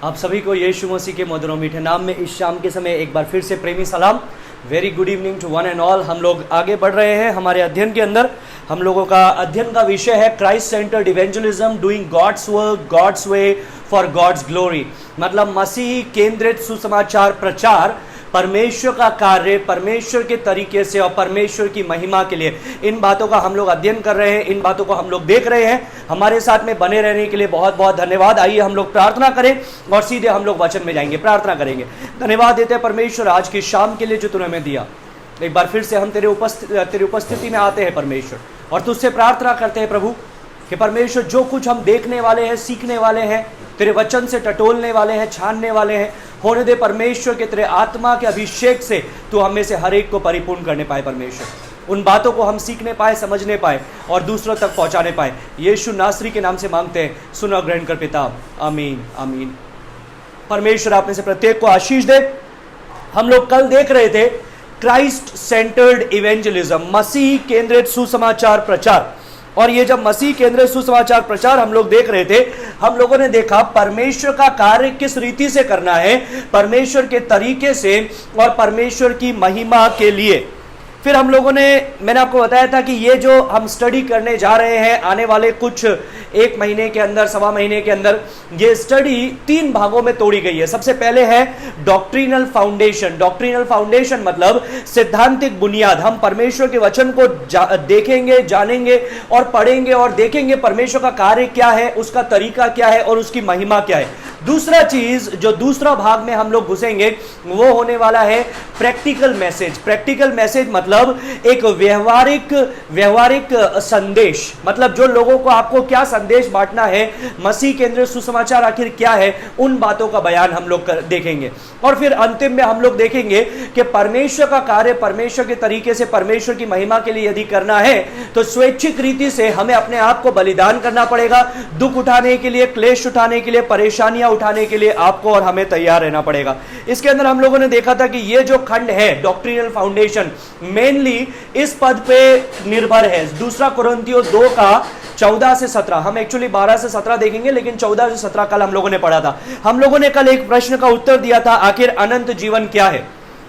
आप सभी को यीशु मसीह के मधुर और मीठे नाम में इस शाम के समय एक बार फिर से प्रेमी सलाम। Very good evening to one and all. हम लोग आगे बढ़ रहे हैं हमारे अध्ययन के अंदर। हम लोगों का अध्ययन का विषय है Christ centred evangelism, doing God's work God's way for God's glory. मतलब मसीह केंद्रित सुसमाचार प्रचार, परमेश्वर का कार्य परमेश्वर के तरीके से और परमेश्वर की महिमा के लिए। इन बातों का हम लोग अध्ययन कर रहे हैं, इन बातों को हम लोग देख रहे हैं। हमारे साथ में बने रहने के लिए बहुत बहुत धन्यवाद। आइए हम लोग प्रार्थना करें और सीधे हम लोग वचन में जाएंगे, प्रार्थना करेंगे। धन्यवाद देते हैं परमेश्वर आज की शाम के लिए जो तूने हमें दिया। एक बार फिर से हम तेरी उपस्थिति में आते हैं परमेश्वर, और तुझसे प्रार्थना करते हैं प्रभु कि परमेश्वर जो कुछ हम देखने वाले हैं, सीखने वाले हैं, तेरे वचन से टटोलने वाले हैं, छानने वाले हैं, होने दे परमेश्वर के तेरे आत्मा के अभिषेक से तू हमें से हर एक को परिपूर्ण करने पाए परमेश्वर। उन बातों को हम सीखने पाए, समझने पाए और दूसरों तक पहुंचाने पाए। यीशु नासरी के नाम से मांगते हैं, सुनो ग्रहण कर पिता, आमीन आमीन। परमेश्वर आप में से प्रत्येक को आशीष दे। हम लोग कल देख रहे थे क्राइस्ट सेंटर्ड इवेंजलिज्म, मसीह केंद्रित सुसमाचार प्रचार। और ये जब मसीह केंद्रित सुसमाचार प्रचार हम लोग देख रहे थे, हम लोगों ने देखा परमेश्वर का कार्य किस रीति से करना है, परमेश्वर के तरीके से और परमेश्वर की महिमा के लिए। फिर हम लोगों ने, मैंने आपको बताया था कि ये जो हम स्टडी करने जा रहे हैं आने वाले कुछ एक महीने के अंदर, सवा महीने के अंदर, ये स्टडी 3 भागों में तोड़ी गई है। सबसे पहले है डॉक्ट्रिनल फाउंडेशन। डॉक्ट्रिनल फाउंडेशन मतलब सिद्धांतिक बुनियाद। हम परमेश्वर के वचन को देखेंगे, जानेंगे और पढ़ेंगे और देखेंगे परमेश्वर का कार्य क्या है, उसका तरीका क्या है और उसकी महिमा क्या है। दूसरा चीज जो दूसरा भाग में हम लोग घुसेंगे वो होने वाला है प्रैक्टिकल मैसेज। प्रैक्टिकल मैसेज मतलब एक व्यवहारिक संदेश। मतलब जो लोगों को आपको क्या संदेश बांटना है, मसीह केंद्रित सुसमाचार आखिर क्या है, उन बातों का बयान हम लोग देखेंगे। और फिर अंतिम में हम लोग देखेंगे कि परमेश्वर का कार्य परमेश्वर के तरीके से परमेश्वर की महिमा के लिए यदि करना है तो स्वैच्छिक रीति से हमें अपने आप को बलिदान करना पड़ेगा। दुख उठाने के लिए, क्लेश उठाने के लिए, परेशानियां उठाने के लिए आपको और हमें तैयार रहना पड़ेगा। इसके अंदर हम लोगों ने देखा था कि ये जो खंड है डॉक्ट्रिनल फाउंडेशन मेनली इस पद पे निर्भर है। दूसरा कुरिन्थियों 2 का 14 से 17, हम एक्चुअली 12 से 17 देखेंगे लेकिन 14 से 17 कल हम लोगों ने पढ़ा था। हम लोगों ने कल एक प्रश्न का उत्तर दिया था, आखिर अनंत जीवन क्या है।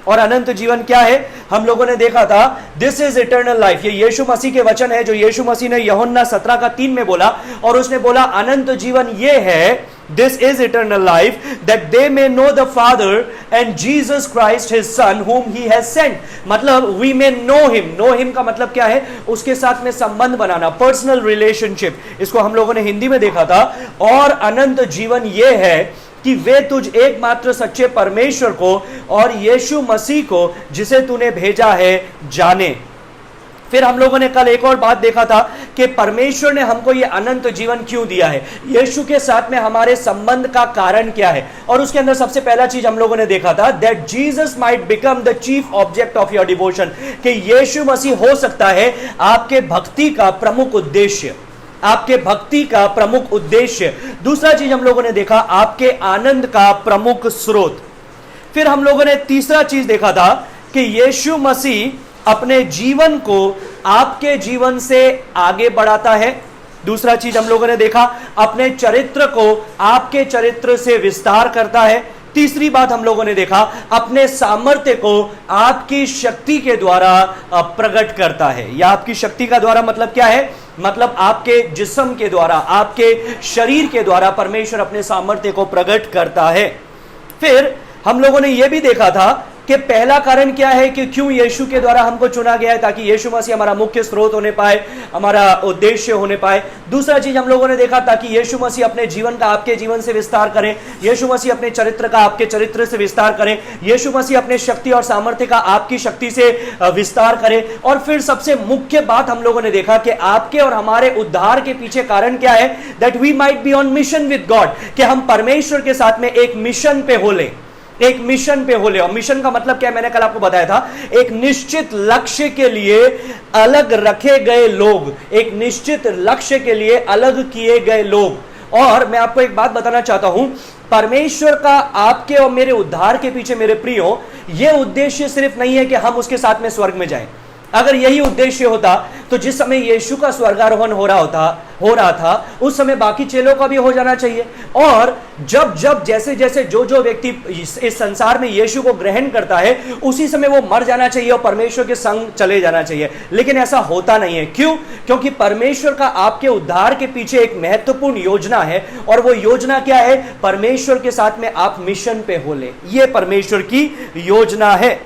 और अनंत जीवन क्या है हम लोगों ने देखा था, दिस इज इटर्नल लाइफ। ये यीशु मसीह के वचन है जो यीशु मसीह ने यूहन्ना 17 का 3 में बोला, और उसने बोला अनंत जीवन ये है, this is eternal life, that they may know the father and Jesus Christ his son whom he has sent। मतलब we may know him. Know him का मतलब क्या है, उसके साथ में संबंध बनाना, पर्सनल रिलेशनशिप। इसको हम लोगों ने हिंदी में देखा था। और अनंत जीवन ये है कि वे तुझ एकमात्र सच्चे परमेश्वर को और यीशु मसीह को जिसे तूने भेजा है जाने। फिर हम लोगों ने कल एक और बात देखा था कि परमेश्वर ने हमको ये अनंत जीवन क्यों दिया है, यीशु के साथ में हमारे संबंध का कारण क्या है। और उसके अंदर सबसे पहला चीज हम लोगों ने देखा था, that Jesus might become the chief object of your devotion, कि यीशु मसीह हो सकता है आपके भक्ति का प्रमुख उद्देश्य, आपके भक्ति का प्रमुख उद्देश्य। दूसरा चीज हम लोगों ने देखा, आपके आनंद का प्रमुख स्रोत। फिर हम लोगों ने तीसरा चीज देखा था कि यीशु मसीह अपने जीवन को आपके जीवन से आगे बढ़ाता है। दूसरा चीज हम लोगों ने देखा, अपने चरित्र को आपके चरित्र से विस्तार करता है। तीसरी बात हम लोगों ने देखा, अपने सामर्थ्य को आपकी शक्ति के द्वारा प्रकट करता है। या आपकी शक्ति का द्वारा मतलब क्या है, मतलब आपके जिस्म के द्वारा, आपके शरीर के द्वारा परमेश्वर अपने सामर्थ्य को प्रकट करता है। फिर हम लोगों ने यह भी देखा था कि पहला कारण क्या है कि क्यों यीशु के द्वारा हमको चुना गया है, ताकि यीशु मसीह हमारा मुख्य स्रोत होने पाए, हमारा उद्देश्य होने पाए। दूसरा चीज हम लोगों ने देखा, ताकि यीशु मसीह अपने जीवन का आपके जीवन से विस्तार करें, यीशु मसीह अपने चरित्र का आपके चरित्र से विस्तार करें, यीशु मसीह अपने शक्ति और सामर्थ्य का आपकी शक्ति से विस्तार करें। और फिर सबसे मुख्य बात हम लोगों ने देखा कि आपके और हमारे उद्धार के पीछे कारण क्या है, that we might be on mission with God, कि हम परमेश्वर के साथ में एक मिशन पे हो ले, एक मिशन पे हो ले। और मिशन का मतलब क्या है, मैंने कल आपको बताया था, एक निश्चित लक्ष्य के लिए अलग रखे गए लोग, एक निश्चित लक्ष्य के लिए अलग किए गए लोग। और मैं आपको एक बात बताना चाहता हूं, परमेश्वर का आपके और मेरे उद्धार के पीछे मेरे प्रियो ये उद्देश्य सिर्फ नहीं है कि हम उसके साथ में स्वर्ग में जाएं। अगर यही उद्देश्य होता तो जिस समय यीशु का स्वर्गारोहण हो रहा था उस समय बाकी चेलों का भी हो जाना चाहिए। और जब जब जैसे जैसे जो जो व्यक्ति इस संसार में यीशु को ग्रहण करता है उसी समय वो मर जाना चाहिए और परमेश्वर के संग चले जाना चाहिए। लेकिन ऐसा होता नहीं है। क्यों? क्योंकि परमेश्वर का आपके उद्धार के पीछे एक महत्वपूर्ण योजना है। और वो योजना क्या है? परमेश्वर के साथ में आप मिशन पे हो ले, ये परमेश्वर की योजना है।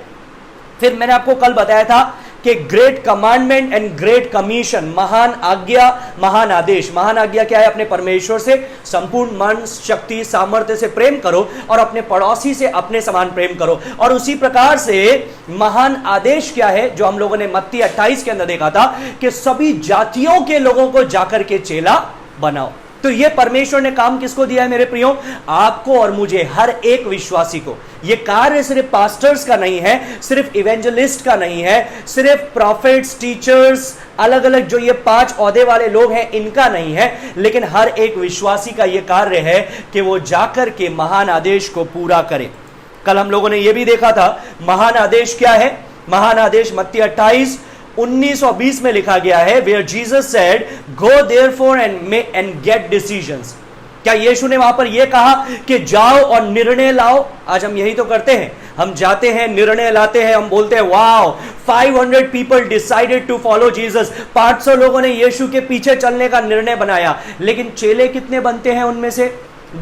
फिर मैंने आपको कल बताया था कि great commandment and great commission, महान आज्ञा, महान आदेश। महान आज्ञा क्या है? अपने परमेश्वर से संपूर्ण मन, शक्ति, सामर्थ्य से प्रेम करो और अपने पड़ोसी से अपने समान प्रेम करो। और उसी प्रकार से महान आदेश क्या है, जो हम लोगों ने मत्ती 28 के अंदर देखा था कि सभी जातियों के लोगों को जाकर के चेला बनाओ। तो ये परमेश्वर ने काम किसको दिया है मेरे प्रियो? आपको और मुझे, हर एक विश्वासी को। ये कार्य सिर्फ पास्टर्स का नहीं है, सिर्फ इवेंजलिस्ट का नहीं है, सिर्फ प्रॉफिट्स, टीचर्स, अलग अलग जो ये 5 ओहदे वाले लोग हैं इनका नहीं है, लेकिन हर एक विश्वासी का ये कार्य है कि वो जाकर के महान आदेश को पूरा करे। कल हम लोगों ने ये भी देखा था महान आदेश क्या है। महान आदेश मत्ती 28 19 और 20 में लिखा गया है, where Jesus said go therefore and get decisions. क्या यीशु ने वहां पर यह कहा कि जाओ और निर्णय लाओ? आज हम यही तो करते हैं, हम जाते हैं, निर्णय लाते हैं, हम बोलते हैं wow 500 people decided to follow Jesus. 500 लोगों ने यीशु के पीछे चलने का निर्णय बनाया, लेकिन चेले कितने बनते हैं उनमें से?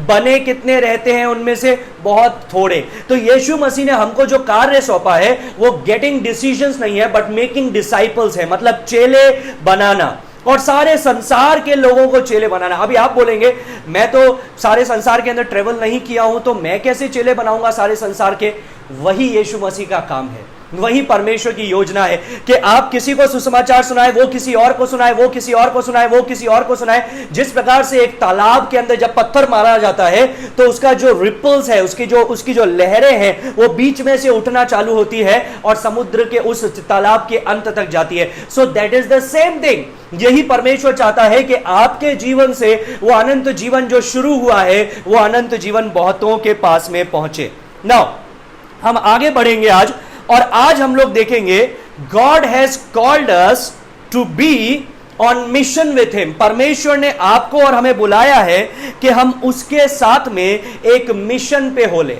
बने कितने रहते हैं उनमें से? बहुत थोड़े। तो यीशु मसीह ने हमको जो कार्य सौंपा है वो गेटिंग डिसीजंस नहीं है, बट मेकिंग डिसाइपल्स है, मतलब चेले बनाना और सारे संसार के लोगों को चेले बनाना। अभी आप बोलेंगे मैं तो सारे संसार के अंदर ट्रेवल नहीं किया हूं, तो मैं कैसे चेले बनाऊंगा सारे संसार के? वही यीशु मसीह का काम है, वही परमेश्वर की योजना है कि आप किसी को सुसमाचार सुनाए, वो किसी और को सुनाए, वो किसी और को सुनाए, वो किसी और को सुनाए। जिस प्रकार से एक तालाब के अंदर जब पत्थर मारा जाता है तो उसका जो रिपल्स है, उसकी जो लहरें हैं वो बीच में से उठना चालू होती है और समुद्र के उस तालाब के अंत तक जाती है। So that is the same thing. यही परमेश्वर चाहता है कि आपके जीवन से वो अनंत जीवन जो शुरू हुआ है वो अनंत जीवन बहुतों के पास में पहुंचे। नाउ हम आगे बढ़ेंगे आज, और आज हम लोग देखेंगे God has called us to be on mission with him. परमेश्वर ने आपको और हमें बुलाया है कि हम उसके साथ में एक मिशन पे हो ले।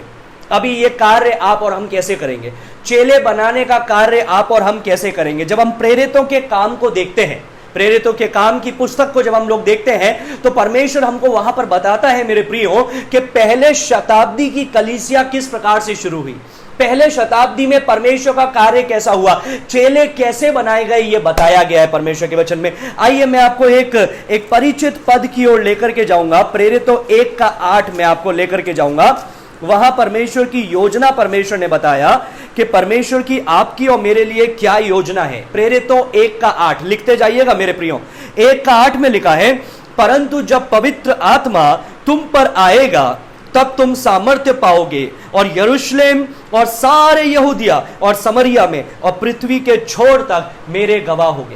अभी ये कार्य आप और हम कैसे करेंगे? चेले बनाने का कार्य आप और हम कैसे करेंगे? जब हम प्रेरितों के काम को देखते हैं, प्रेरितों के काम की पुस्तक को जब हम लोग देखते हैं तो परमेश्वर हमको वहां पर बताता है मेरे प्रियो कि पहले शताब्दी की कलीसिया किस प्रकार से शुरू हुई, पहले शताब्दी में परमेश्वर का कार्य कैसा हुआ, चेले कैसे बनाए गए, ये बताया गया है परमेश्वर के वचन में। आइए मैं आपको एक परिचित पद की ओर लेकर के जाऊंगा। प्रेरितों 1:8 में आपको लेकर के जाऊंगा। वहां परमेश्वर की योजना परमेश्वर ने बताया कि परमेश्वर की आपकी और मेरे लिए क्या योजना है। प्रेरितों 1:8 लिखते जाइएगा मेरे प्रियो। 1:8 में लिखा है, परंतु जब पवित्र आत्मा तुम पर आएगा तब तुम सामर्थ्य पाओगे और यरूशलेम और सारे यहूदिया और समरिया में और पृथ्वी के छोर तक मेरे गवाह होगे।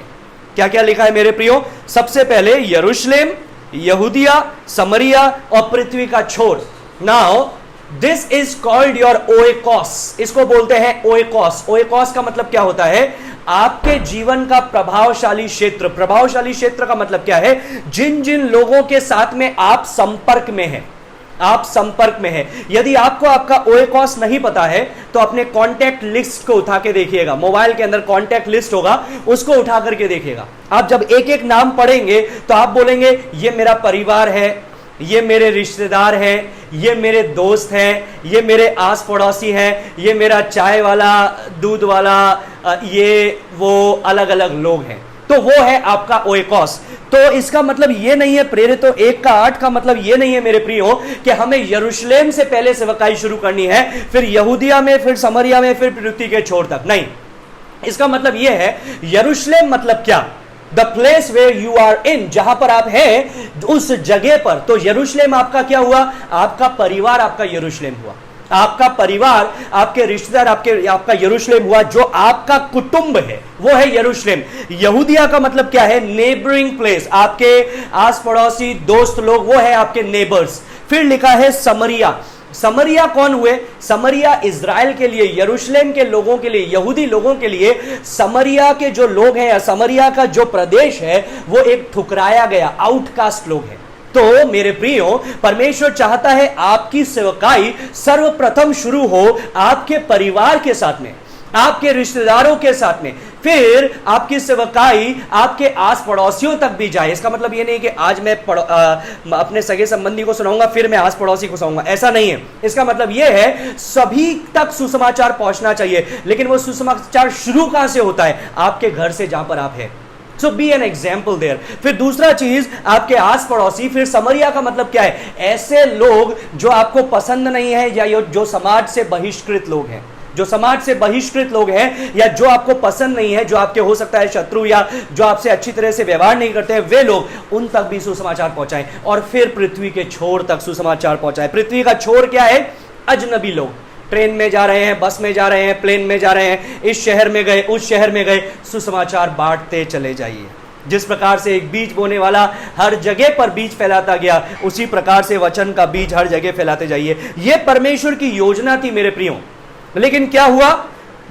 क्या क्या लिखा है मेरे प्रियो? सबसे पहले यरूशलेम, यहूदिया, समरिया और पृथ्वी का छोर। Now this is called your oikos. इसको बोलते हैं ओएकोस। ओएकोस का मतलब क्या होता है? आपके जीवन का प्रभावशाली क्षेत्र। प्रभावशाली क्षेत्र का मतलब क्या है? जिन जिन लोगों के साथ में आप संपर्क में हैं, आप संपर्क में हैं। यदि आपको आपका ओएकोस नहीं पता है तो अपने कॉन्टैक्ट लिस्ट को उठा के देखिएगा। मोबाइल के अंदर कॉन्टैक्ट लिस्ट होगा, उसको उठा करके देखिएगा। आप जब एक एक नाम पढ़ेंगे तो आप बोलेंगे ये मेरा परिवार है, ये मेरे रिश्तेदार हैं, ये मेरे दोस्त हैं, ये मेरे आस पड़ोसी हैं, ये मेरा चाय वाला, दूध वाला, ये वो अलग अलग लोग हैं। तो वो है आपका ओएकोस। तो इसका मतलब ये नहीं है, प्रेरितों 1:8 का मतलब ये नहीं है मेरे प्रियो कि हमें यरूशलेम से पहले सेवकाई शुरू करनी है, फिर यहूदिया में, फिर समरिया में, फिर पृथ्वी के छोर तक। नहीं, इसका मतलब ये है, यरूशलेम मतलब क्या? The place where you are in, जहां पर आप हैं उस जगह पर। तो यरूशलेम आपका क्या हुआ? आपका परिवार आपका यरूशलेम हुआ। आपका परिवार, आपके रिश्तेदार आपका यरूशलेम हुआ। जो आपका कुटुंब है वो है यरूशलेम। यहूदिया का मतलब क्या है? नेबरिंग प्लेस, आपके आस पड़ोसी दोस्त लोग, वो है आपके नेबर्स। फिर लिखा है समरिया। समरिया कौन हुए? समरिया इज़राइल के लिए, यरूशलेम के लोगों के लिए, यहूदी लोगों के लिए समरिया के जो लोग हैं या समरिया का जो प्रदेश है वो एक ठुकराया गया आउटकास्ट लोग हैं। तो मेरे प्रियो, परमेश्वर चाहता है आपकी सेवकाई सर्वप्रथम शुरू हो आपके परिवार के साथ में, आपके रिश्तेदारों के साथ में, फिर आपकी सेवकाई आपके आस पड़ोसियों तक भी जाए। इसका मतलब ये नहीं कि आज मैं अपने सगे संबंधी को सुनाऊंगा फिर मैं आस पड़ोसी को सुनाऊंगा, ऐसा नहीं है। इसका मतलब ये है सभी तक सुसमाचार पहुंचना चाहिए, लेकिन वो सुसमाचार शुरू कहां से होता है? आपके घर से, जहां पर आप हैं। सो बी एन एग्जाम्पल देयर। फिर दूसरा चीज, आपके आस पड़ोसी। फिर समरिया का मतलब क्या है? ऐसे लोग जो आपको पसंद नहीं है या जो समाज से बहिष्कृत लोग हैं, जो समाज से बहिष्कृत लोग हैं या जो आपको पसंद नहीं है, जो आपके हो सकता है शत्रु या जो आपसे अच्छी तरह से व्यवहार नहीं करते हैं, वे लोग, उन तक भी सुसमाचार पहुंचाएं। और फिर पृथ्वी के छोर तक सुसमाचार पहुंचाएं। पृथ्वी का छोर क्या है? अजनबी लोग। ट्रेन में जा रहे हैं, बस में जा रहे हैं, प्लेन में जा रहे हैं, इस शहर में गए, उस शहर में गए, सुसमाचार बांटते चले जाइए। जिस प्रकार से एक बीज बोने वाला हर जगह पर बीज फैलाता गया, उसी प्रकार से वचन का बीज हर जगह फैलाते जाइए। यह परमेश्वर की योजना थी मेरे प्रियो। लेकिन क्या हुआ?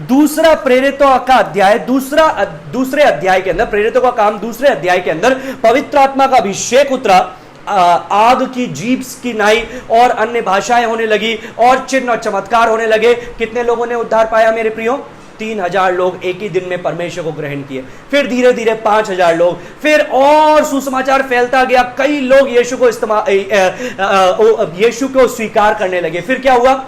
दूसरा प्रेरितों का अध्याय, दूसरे अध्याय के अंदर, प्रेरितों का काम दूसरे अध्याय के अंदर पवित्र आत्मा का अभिषेक उतरा, आग की जीभ की नाई और अन्य भाषाएं होने लगी और चिन्ह और चमत्कार होने लगे। कितने लोगों ने उद्धार पाया मेरे प्रियो? 3000 लोग एक ही दिन में परमेश्वर को ग्रहण किए। फिर धीरे धीरे 5000 लोग, फिर और सुसमाचार फैलता गया। कई लोग यीशु को स्वीकार करने लगे। फिर क्या हुआ?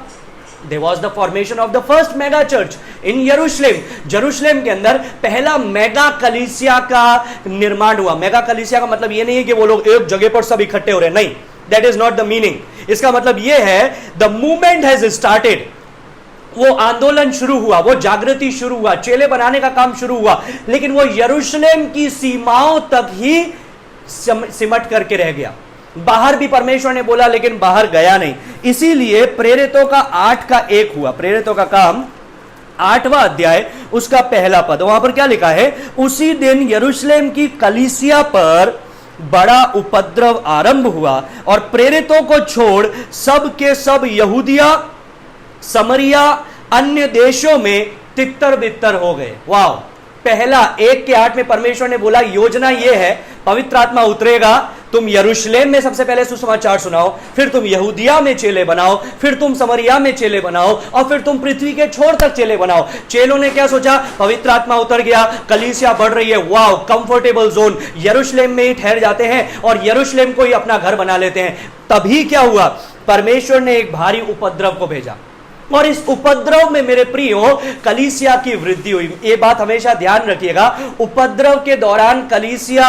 There was the formation of the first mega church in Jerusalem. Jerusalem के अंदर पहला मेगा कलीसिया का निर्माण हुआ। मेगा कलीसिया का मतलब ये नहीं है कि वो लोग एक जगह पर सब इकट्ठे हो रहे हैं, नहीं, that is not the meaning. इसका मतलब ये है the movement has started. वो आंदोलन शुरू हुआ, वो जागृति शुरू हुआ, चेले बनाने का काम शुरू हुआ, लेकिन वो यरूशलेम की सीमाओं तक ही सिमट करके रह गया। बाहर भी परमेश्वर ने बोला लेकिन बाहर गया नहीं। इसीलिए प्रेरितों का 8 का 1 हुआ। प्रेरितों का काम 8वां अध्याय उसका पहला पद, वहां पर क्या लिखा है? उसी दिन यरूशलेम की कलीसिया पर बड़ा उपद्रव आरंभ हुआ और प्रेरितों को छोड़ सब के सब यहूदिया, समरिया, अन्य देशों में तितर बितर हो गए। वाह! पहला 1 के 8 में परमेश्वर ने बोला योजना यह है, पवित्र आत्मा उतरेगा, तुम यरूशलेम में सबसे पहले सुसमाचार सुनाओ, फिर तुम यहूदिया में चेले बनाओ, फिर तुम समरिया में चेले बनाओ और फिर तुम पृथ्वी के छोर तक चेले बनाओ। चेलों ने क्या सोचा? पवित्र आत्मा उतर गया, कलीसिया बढ़ रही है, वाओ, कंफर्टेबल जोन, यरूशलेम में ही ठहर जाते हैं और यरूशलेम को ही अपना घर बना लेते हैं। तभी क्या हुआ? परमेश्वर ने एक भारी उपद्रव को भेजा और इस उपद्रव में मेरे प्रियो कलीसिया की वृद्धि हुई। ये बात हमेशा ध्यान रखिएगा, उपद्रव के दौरान कलीसिया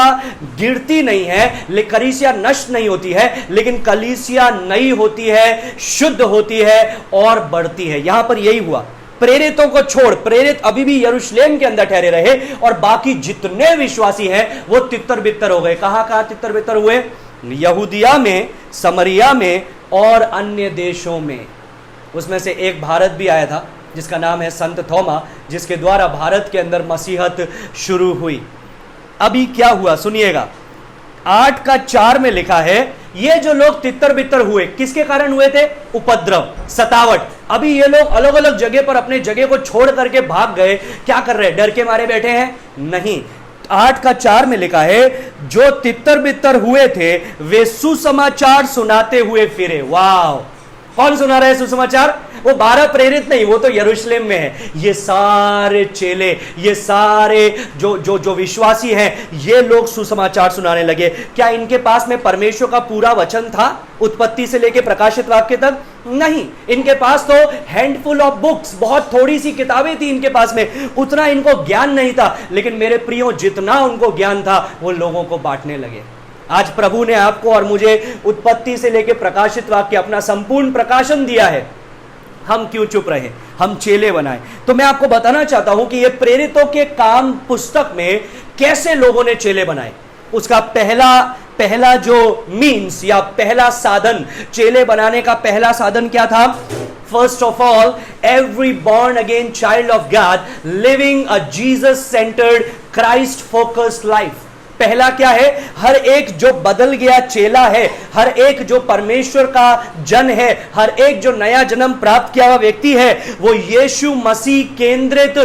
गिरती नहीं है, कलीसिया नष्ट नहीं होती है, लेकिन कलीसिया नई होती है, शुद्ध होती है और बढ़ती है। यहां पर यही हुआ। प्रेरितों को छोड़, प्रेरित अभी भी यरूशलेम के अंदर ठहरे रहे और बाकी जितने विश्वासी हैं वो तितर बितर हो गए। कहां तितर बितर हुए? यहूदिया में, समरिया में और अन्य देशों में। उसमें से एक भारत भी आया था जिसका नाम है संत थोमा, जिसके द्वारा भारत के अंदर मसीहत शुरू हुई। अभी क्या हुआ सुनिएगा, 8 का 4 में लिखा है ये जो लोग तितर बितर हुए किसके कारण हुए थे? उपद्रव, सतावट। अभी ये लोग अलग अलग जगह पर अपने जगह को छोड़ करके भाग गए। क्या कर रहे हैं? डर के मारे बैठे हैं? नहीं। 8 का 4 में लिखा है जो तितर बितर हुए थे वे सुसमाचार सुनाते हुए फिरे। वाह! कौन सुना रहा है सुसमाचार? वो 12 प्रेरित नहीं, वो तो यरूशलेम में है। ये सारे चेले, ये सारे जो विश्वासी हैं, ये लोग सुसमाचार सुनाने लगे। क्या इनके पास में परमेश्वर का पूरा वचन था उत्पत्ति से लेकर प्रकाशित वाक्य तक? नहीं। इनके पास तो हैंडफुल ऑफ बुक्स, बहुत थोड़ी सी किताबें थी इनके पास में, उतना इनको ज्ञान नहीं था। लेकिन मेरे प्रियो, जितना उनको ज्ञान था वो लोगों को बांटने लगे। आज प्रभु ने आपको और मुझे उत्पत्ति से लेकर प्रकाशित वाक्य अपना संपूर्ण प्रकाशन दिया है। हम क्यों चुप रहे? हम चेले बनाए। तो मैं आपको बताना चाहता हूं कि ये प्रेरितों के काम पुस्तक में कैसे लोगों ने चेले बनाए। उसका पहला जो मीन्स या पहला साधन, चेले बनाने का पहला साधन क्या था? First of all, every born again child of God living a Jesus centered, Christ focused life. पहला क्या है? हर एक जो बदल गया चेला है, हर एक जो परमेश्वर का जन है, हर एक जो नया जन्म प्राप्त किया हुआ व्यक्ति है, वो यीशु मसीह केंद्रित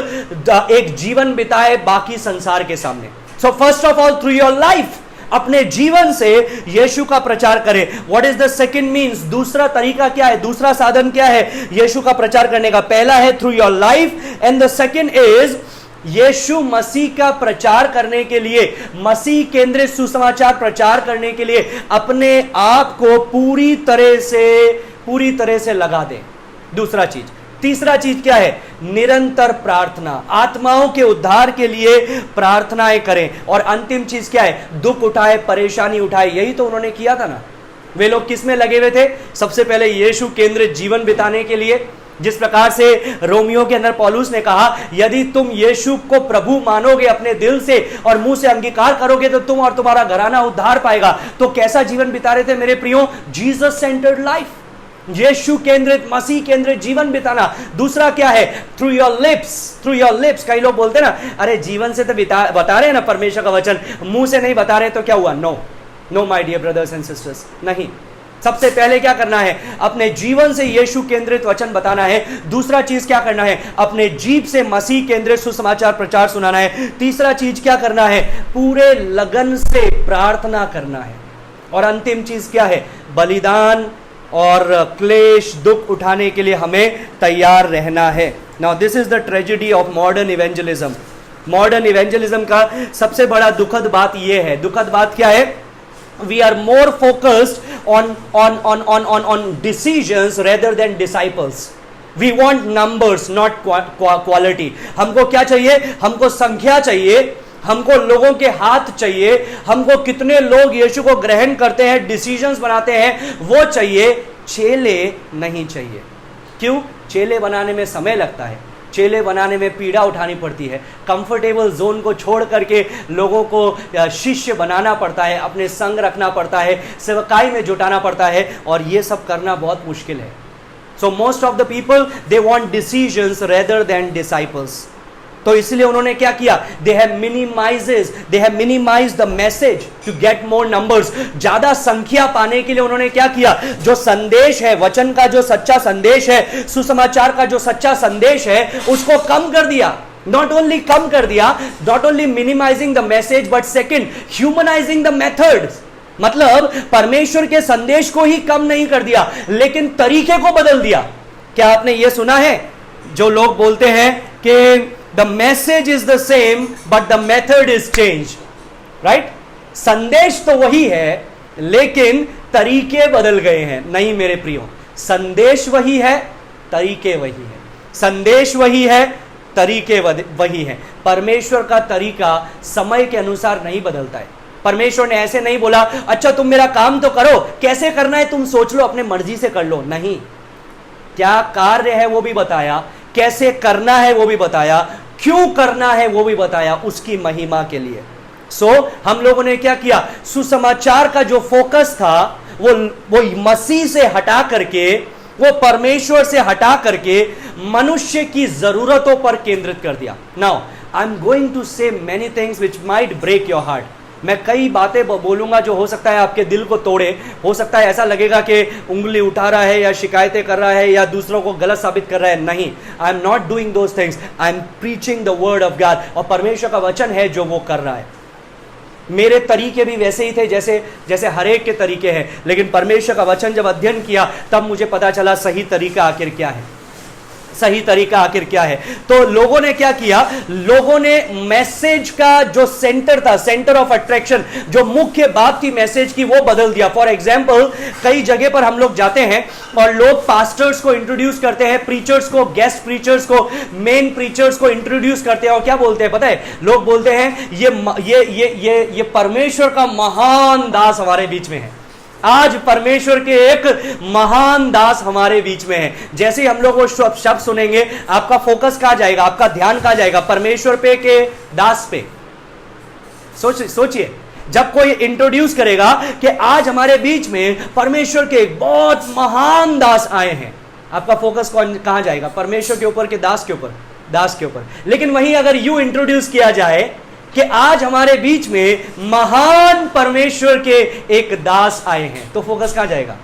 एक जीवन बिताए बाकी संसार के सामने। So first of all, through your life, अपने जीवन से यीशु का प्रचार करें। What is the second means? दूसरा तरीका क्या है, दूसरा साधन क्या है यीशु का प्रचार करने का? पहला है through your life, and the second is यीशु मसीह का प्रचार करने के लिए, मसीह केंद्रित सुसमाचार प्रचार करने के लिए अपने आप को पूरी तरह से लगा दें। दूसरा चीज। तीसरा चीज क्या है? निरंतर प्रार्थना, आत्माओं के उद्धार के लिए प्रार्थनाएं करें। और अंतिम चीज क्या है? दुख उठाए, परेशानी उठाए। यही तो उन्होंने किया था ना। वे लोग किस में लगे हुए थे? सबसे पहले यीशु केंद्रित जीवन बिताने के लिए, जिस प्रकार से रोमियो के अंदर पौलुस ने कहा, यदि तुम यीशु को प्रभु मानोगे अपने दिल से और मुंह से अंगीकार करोगे तो तुम और तुम्हारा घराना उद्धार पाएगा। तो कैसा जीवन बिता रहे थे मेरे प्रियो? जीसस सेंटर्ड लाइफ, यीशु केंद्रित, मसीह केंद्रित जीवन बिताना। दूसरा क्या है? Through your lips. कई लोग बोलते ना, अरे जीवन से तो बता रहे हैं ना परमेश्वर का वचन, मुंह से नहीं बता रहे तो क्या हुआ? No my dear brothers and sisters, नहीं। सबसे पहले क्या करना है? अपने जीवन से यीशु केंद्रित वचन बताना है। दूसरा चीज क्या करना है? अपने जीभ से मसीह केंद्रित सुसमाचार प्रचार सुनाना है। तीसरा चीज क्या करना है? पूरे लगन से प्रार्थना करना है। और अंतिम चीज क्या है? बलिदान और क्लेश, दुख उठाने के लिए हमें तैयार रहना है। Now this is the tragedy of modern evangelism. Modern evangelism का सबसे बड़ा दुखद बात यह है। दुखद बात क्या है? We are more focused on decisions rather than disciples. We want numbers, not quality. हमको क्या चाहिए? हमको संख्या चाहिए, हमको लोगों के हाथ चाहिए, हमको कितने लोग यीशु को ग्रहण करते हैं, डिसीजंस बनाते हैं, वो चाहिए। चेले नहीं चाहिए। क्यों? चेले बनाने में समय लगता है, चेले बनाने में पीड़ा उठानी पड़ती है, कंफर्टेबल जोन को छोड़ करके लोगों को शिष्य बनाना पड़ता है, अपने संग रखना पड़ता है, सेवकाई में जुटाना पड़ता है, और ये सब करना बहुत मुश्किल है। So most of the people they want decisions rather than disciples. तो इसलिए उन्होंने क्या किया? They have minimised the message to get more numbers. ज्यादा संख्या पाने के लिए उन्होंने क्या किया? जो संदेश है, वचन का जो सच्चा संदेश है, सुसमाचार का जो सच्चा संदेश है, उसको कम कर दिया। Not only minimising the message, but second, humanising the methods. मतलब परमेश्वर के संदेश को ही कम नहीं कर दिया, लेकिन तरीके को बदल दिया। क्या आपने यह सुना है? जो लोग बोलते हैं कि the message is the same but the method is changed, right? संदेश तो वही है लेकिन तरीके बदल गए हैं। नहीं मेरे प्रियो, संदेश वही है, तरीके वही है। संदेश वही है, तरीके वही है। परमेश्वर का तरीका समय के अनुसार नहीं बदलता है। परमेश्वर ने ऐसे नहीं बोला, अच्छा तुम मेरा काम तो करो, कैसे करना है तुम सोच लो, अपने मर्जी से कर लो। नहीं, क्या कार्य है वो भी बताया, कैसे करना है वो भी बताया, क्यों करना है वो भी बताया, उसकी महिमा के लिए। सो हम लोगों ने क्या किया? सुसमाचार का जो फोकस था वो मसीह से हटा करके, वो परमेश्वर से हटा करके मनुष्य की जरूरतों पर केंद्रित कर दिया। Now I am going to say many things which might break your heart. मैं कई बातें बोलूंगा जो हो सकता है आपके दिल को तोड़े। हो सकता है ऐसा लगेगा कि उंगली उठा रहा है या शिकायतें कर रहा है या दूसरों को गलत साबित कर रहा है। नहीं, I am not doing those things, I am preaching the word of God. और परमेश्वर का वचन है जो वो कर रहा है। मेरे तरीके भी वैसे ही थे जैसे हर एक के तरीके हैं, लेकिन परमेश्वर का वचन जब अध्ययन किया तब मुझे पता चला सही तरीका आखिर क्या है, सही तरीका आखिर क्या है। तो लोगों ने क्या किया? लोगों ने मैसेज का जो सेंटर था, सेंटर ऑफ अट्रैक्शन, जो मुख्य बात थी मैसेज की, वो बदल दिया। फॉर एग्जाम्पल, कई जगह पर हम लोग जाते हैं और लोग पास्टर्स को इंट्रोड्यूस करते हैं, प्रीचर्स को, गेस्ट प्रीचर्स को, मेन प्रीचर्स को इंट्रोड्यूस करते हैं, और क्या बोलते हैं पता है? लोग बोलते हैं ये परमेश्वर का महान दास हमारे बीच में है। आज परमेश्वर के एक महान दास हमारे बीच में है। जैसे ही हम लोग वो शब्द सुनेंगे, आपका फोकस कहां जाएगा? आपका ध्यान कहां जाएगा? परमेश्वर पे के दास पे? सोचिए, जब कोई इंट्रोड्यूस करेगा कि आज हमारे बीच में परमेश्वर के एक बहुत महान दास आए हैं, आपका फोकस कहां जाएगा? परमेश्वर के ऊपर के दास के ऊपर? दास के ऊपर। लेकिन वहीं अगर यूं इंट्रोड्यूस किया जाए कि आज हमारे बीच में महान परमेश्वर के एक दास आए हैं, तो फोकस कहां जाएगा?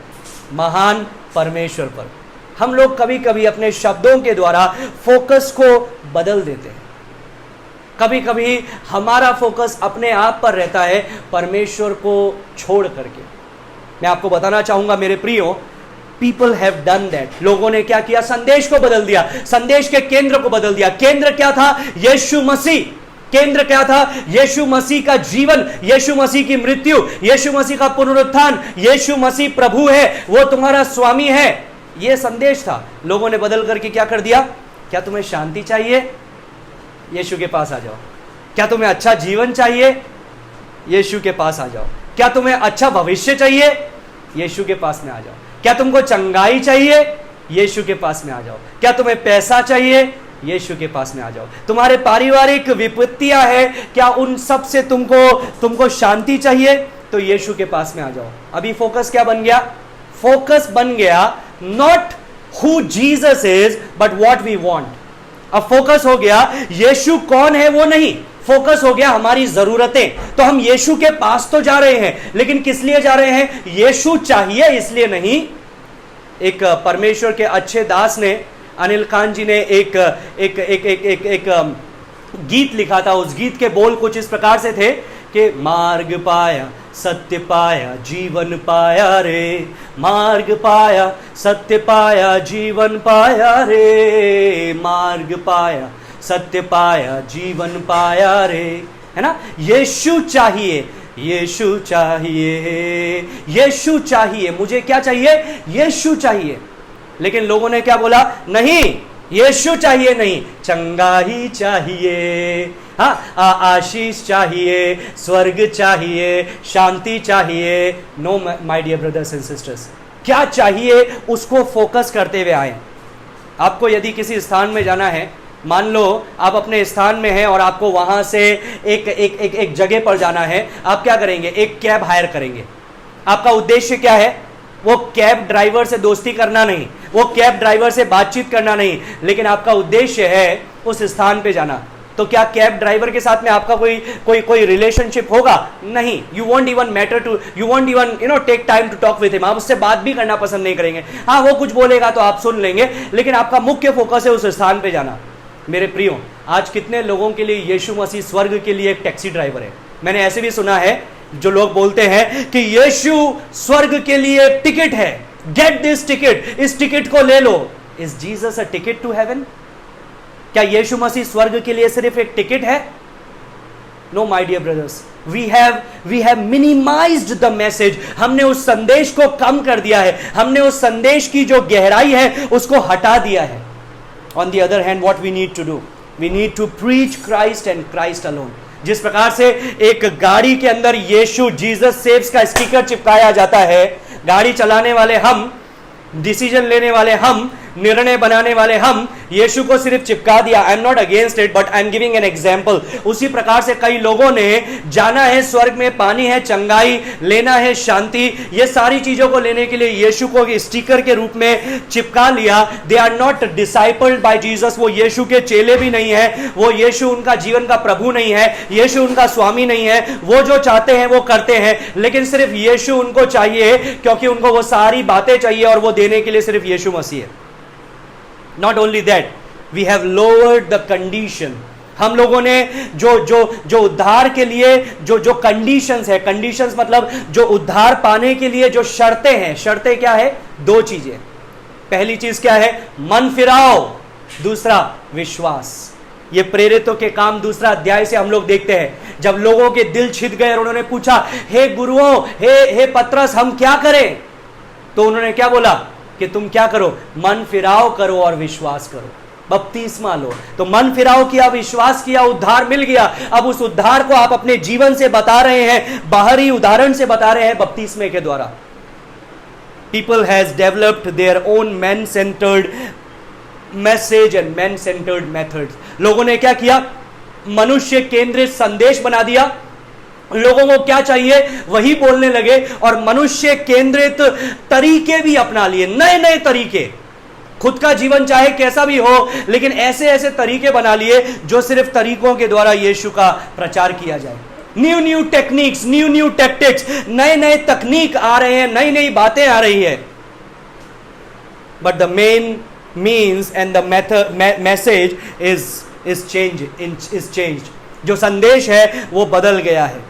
महान परमेश्वर पर। हम लोग कभी कभी अपने शब्दों के द्वारा फोकस को बदल देते हैं। कभी कभी हमारा फोकस अपने आप पर रहता है, परमेश्वर को छोड़ करके। मैं आपको बताना चाहूंगा मेरे प्रियो, पीपल हैव डन दैट। लोगों ने क्या किया? संदेश को बदल दिया, संदेश के केंद्र को बदल दिया। केंद्र क्या था? यीशु मसीह। केंद्र क्या था? यीशु मसीह का जीवन, यीशु मसीह की मृत्यु, यीशु मसीह का पुनरुत्थान, यीशु मसीह प्रभु है, वो तुम्हारा स्वामी है। यह संदेश था। लोगों ने बदल करके क्या कर दिया? क्या तुम्हें शांति चाहिए? यीशु के पास आ जाओ। क्या तुम्हें अच्छा जीवन चाहिए? यीशु के पास आ जाओ। क्या तुम्हें अच्छा भविष्य चाहिए? यीशु के पास में आ जाओ। क्या तुमको चंगाई चाहिए? यीशु के पास में आ जाओ। क्या तुम्हें पैसा चाहिए? यीशु के पास में आ जाओ। तुम्हारे पारिवारिक विपत्तियां है, क्या उन सब से तुमको शांति चाहिए? तो यीशु के पास में आ जाओ। अभी फोकस क्या बन गया? फोकस बन गया not who Jesus is but what we want. अब फोकस हो गया यीशु कौन है वो नहीं, फोकस हो गया हमारी जरूरतें। तो हम यीशु के पास तो जा रहे हैं, लेकिन किस लिए जा रहे हैं? यीशु चाहिए इसलिए नहीं। एक परमेश्वर के अच्छे दास ने, अनिल खान जी ने एक गीत लिखा था। उस गीत के बोल कुछ इस प्रकार से थे कि मार्ग पाया, सत्य पाया, जीवन पाया रे, मार्ग पाया, सत्य पाया, जीवन पाया रे, मार्ग पाया, सत्य पाया, जीवन पाया रे। है ना? यीशु चाहिए, यीशु चाहिए, यीशु चाहिए। मुझे क्या चाहिए? यीशु चाहिए। लेकिन लोगों ने क्या बोला? नहीं, यीशु चाहिए नहीं, चंगाई चाहिए, हाँ, आशीष चाहिए, स्वर्ग चाहिए, शांति चाहिए। No my dear brothers and sisters, क्या चाहिए उसको फोकस करते हुए आए। आपको यदि किसी स्थान में जाना है, मान लो आप अपने स्थान में हैं और आपको वहां से एक जगह पर जाना है, आप क्या करेंगे? एक कैब हायर करेंगे। आपका उद्देश्य क्या है? वो कैब ड्राइवर से दोस्ती करना नहीं, वो कैब ड्राइवर से बातचीत करना नहीं, लेकिन आपका उद्देश्य है उस स्थान पे जाना। तो क्या कैब ड्राइवर के साथ में आपका कोई रिलेशनशिप होगा? नहीं। You want even matter to, you want even take time to talk with him. आप उससे बात भी करना पसंद नहीं करेंगे। हाँ, वो कुछ बोलेगा तो आप सुन लेंगे, लेकिन आपका मुख्य फोकस है उस स्थान पे जाना। मेरे प्रियो, आज कितने लोगों के लिए यीशु मसीह स्वर्ग के लिए एक टैक्सी ड्राइवर है। मैंने ऐसे भी सुना है जो लोग बोलते हैं कि यीशु स्वर्ग के लिए टिकट है, गेट दिस टिकट, इस टिकट को ले लो। Is Jesus a ticket to heaven? क्या यीशु मसीह स्वर्ग के लिए सिर्फ एक टिकट है? No my dear brothers, we have minimised the message. हमने उस संदेश को कम कर दिया है, हमने उस संदेश की जो गहराई है उसको हटा दिया है। On the other hand, what we need to do? We need to preach Christ and Christ alone. जिस प्रकार से एक गाड़ी के अंदर यीशु जीसस सेव्स का स्टिकर चिपकाया जाता है, गाड़ी चलाने वाले हम, डिसीजन लेने वाले हम, निर्णय बनाने वाले हम, यीशु को सिर्फ चिपका दिया। I am not against it, but I am giving an example. उसी प्रकार से कई लोगों ने जाना है स्वर्ग में, पानी है, चंगाई लेना है, शांति, ये सारी चीजों को लेने के लिए यीशु को स्टिकर के रूप में चिपका लिया। They are not discipled by Jesus. वो यीशु के चेले भी नहीं है, वो यीशु उनका जीवन का प्रभु नहीं है, यीशु उनका स्वामी नहीं है। वो जो चाहते हैं वो करते हैं, लेकिन सिर्फ यीशु उनको चाहिए, क्योंकि उनको वो सारी बातें चाहिए और वो देने के लिए सिर्फ यीशु मसीह है। Not only that, we have lowered the condition. हम लोगों ने जो उद्धार के लिए जो कंडीशंस है, कंडीशंस मतलब जो उद्धार पाने के लिए जो शर्तें हैं, शर्तें क्या है? दो चीजें। पहली चीज क्या है? मन फिराओ, दूसरा विश्वास। ये प्रेरितों के काम दूसरा अध्याय से हम लोग देखते हैं। जब लोगों के दिल छिद गए और उन्होंने पूछा, हे गुरुओं, हे पतरस, हम क्या करें? तो उन्होंने क्या बोला कि तुम क्या करो? मन फिराओ करो और विश्वास करो, बपतिस्मा लो। तो मन फिराओ किया, विश्वास किया, उद्धार मिल गया। अब उस उद्धार को आप अपने जीवन से बता रहे हैं, बाहरी उदाहरण से बता रहे हैं, बपतिस्मे के द्वारा। People has developed their own man centred message and man centred methods. लोगों ने क्या किया? मनुष्य केंद्रित संदेश बना दिया। लोगों को क्या चाहिए वही बोलने लगे और मनुष्य केंद्रित तरीके भी अपना लिए, नए नए तरीके। खुद का जीवन चाहे कैसा भी हो, लेकिन ऐसे ऐसे तरीके बना लिए जो सिर्फ तरीकों के द्वारा यीशु का प्रचार किया जाए। New new techniques, new new tactics, नए नए तकनीक आ रहे हैं, नई नई बातें आ रही है, but the main means and the message is changed. जो संदेश है वो बदल गया है,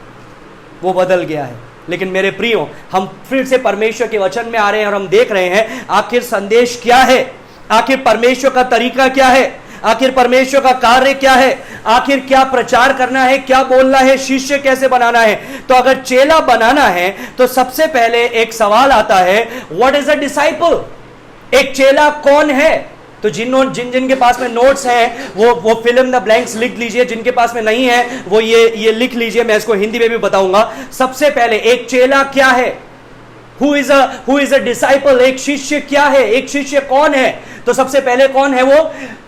वो बदल गया है। लेकिन मेरे प्रियो, हम फिर से परमेश्वर के वचन में आ रहे हैं और हम देख रहे हैं आखिर संदेश क्या है, आखिर परमेश्वर का तरीका क्या है, आखिर परमेश्वर का कार्य क्या है, आखिर क्या प्रचार करना है, क्या बोलना है, शिष्य कैसे बनाना है। तो अगर चेला बनाना है तो सबसे पहले एक सवाल आता है, व्हाट इज अ डिसाइपल? एक चेला कौन है? तो जिन के पास में नोट्स हैं वो फिल इन द ब्लैंक्स लिख लीजिए, जिनके पास में नहीं है वो ये लिख लीजिए, मैं इसको हिंदी में भी बताऊंगा। सबसे पहले एक चेला क्या है? Who is a disciple? एक शिष्य क्या है? एक शिष्य कौन है? तो सबसे पहले कौन है वो?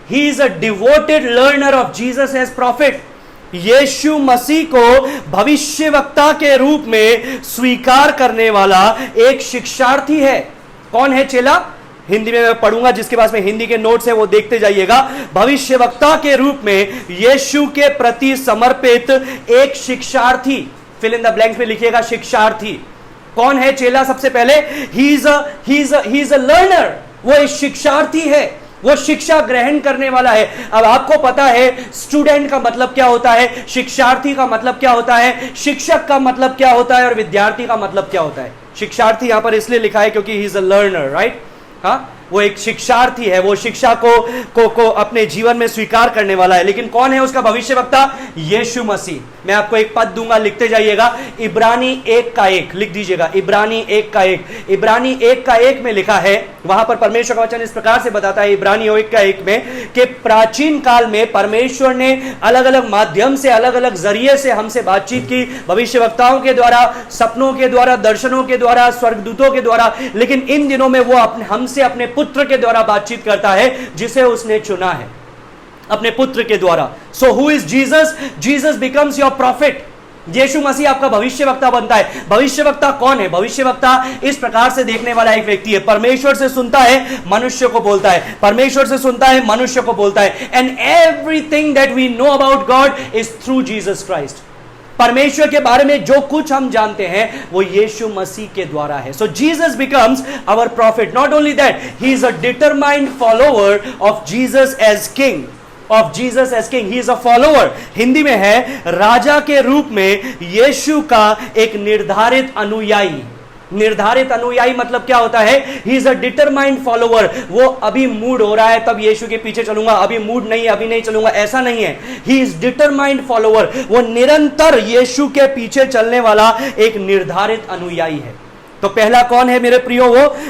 He is a devoted learner of Jesus as prophet. यीशु मसीह को भविष्यवक्ता के रूप में स्वीकार करने वाला एक शिक्षार्थी है। कौन है चेला? हिंदी में मैं पढ़ूंगा, जिसके पास में हिंदी के नोट्स है वो देखते जाइएगा। भविष्यवक्ता के रूप में यीशु के प्रति समर्पित एक शिक्षार्थी, फिल इन द ब्लैंक में लिखिएगा शिक्षार्थी। कौन है चेला? सबसे पहले ही इज अ लर्नर, वो एक शिक्षार्थी है, वो शिक्षा ग्रहण करने वाला है। अब आपको पता है स्टूडेंट का मतलब क्या होता है, शिक्षार्थी का मतलब क्या होता है, शिक्षक का मतलब क्या होता है और विद्यार्थी का मतलब क्या होता है। शिक्षार्थी यहां पर इसलिए लिखा है क्योंकि ही इज अ लर्नर, राइट? हाँ, वो एक शिक्षार्थी है, वो शिक्षा को अपने जीवन में स्वीकार करने वाला है। लेकिन कौन है उसका भविष्यवक्ता? यीशु मसीह। मैं आपको एक पद दूंगा, लिखते जाइएगा। इब्रानी 1:1 लिख दीजिएगा। इब्रानी 1:1। इब्रानी 1:1 में लिखा है, वहां पर परमेश्वर का वचन इस प्रकार से बताता है इब्रानी 1:1 में कि प्राचीन काल में परमेश्वर ने अलग अलग माध्यम से, अलग अलग जरिए से हमसे बातचीत की, भविष्यवक्ताओं के द्वारा, सपनों के द्वारा, दर्शनों के द्वारा, स्वर्गदूतों के द्वारा। लेकिन इन दिनों में वो हमसे अपने पुत्र के द्वारा बातचीत करता है, जिसे उसने चुना है, अपने पुत्र के द्वारा। So who is Jesus? Jesus becomes your prophet. यीशु मसीह आपका भविष्यवक्ता बनता है। भविष्यवक्ता कौन है? भविष्यवक्ता इस प्रकार से देखने वाला एक व्यक्ति है, परमेश्वर से सुनता है, मनुष्य को बोलता है, परमेश्वर से सुनता है, मनुष्य को बोलता है। And everything that we know about God is through Jesus Christ. परमेश्वर के बारे में जो कुछ हम जानते हैं वो यीशु मसीह के द्वारा है। So Jesus becomes our prophet. Not only that, he is a determined follower of Jesus as king, of Jesus as king. He is a follower, Hindi में है राजा के रूप में यीशु का एक निर्धारित अनुयायी। निर्धारित अनुयायी मतलब क्या होता है? He is a determined follower. वो अभी मूड हो रहा है तब यीशु के पीछे चलूंगा, अभी मूड नहीं है अभी नहीं चलूंगा, ऐसा नहीं है। He is determined follower. वो निरंतर यीशु के पीछे चलने वाला एक निर्धारित अनुयायी है। तो पहला कौन है मेरे प्रियो?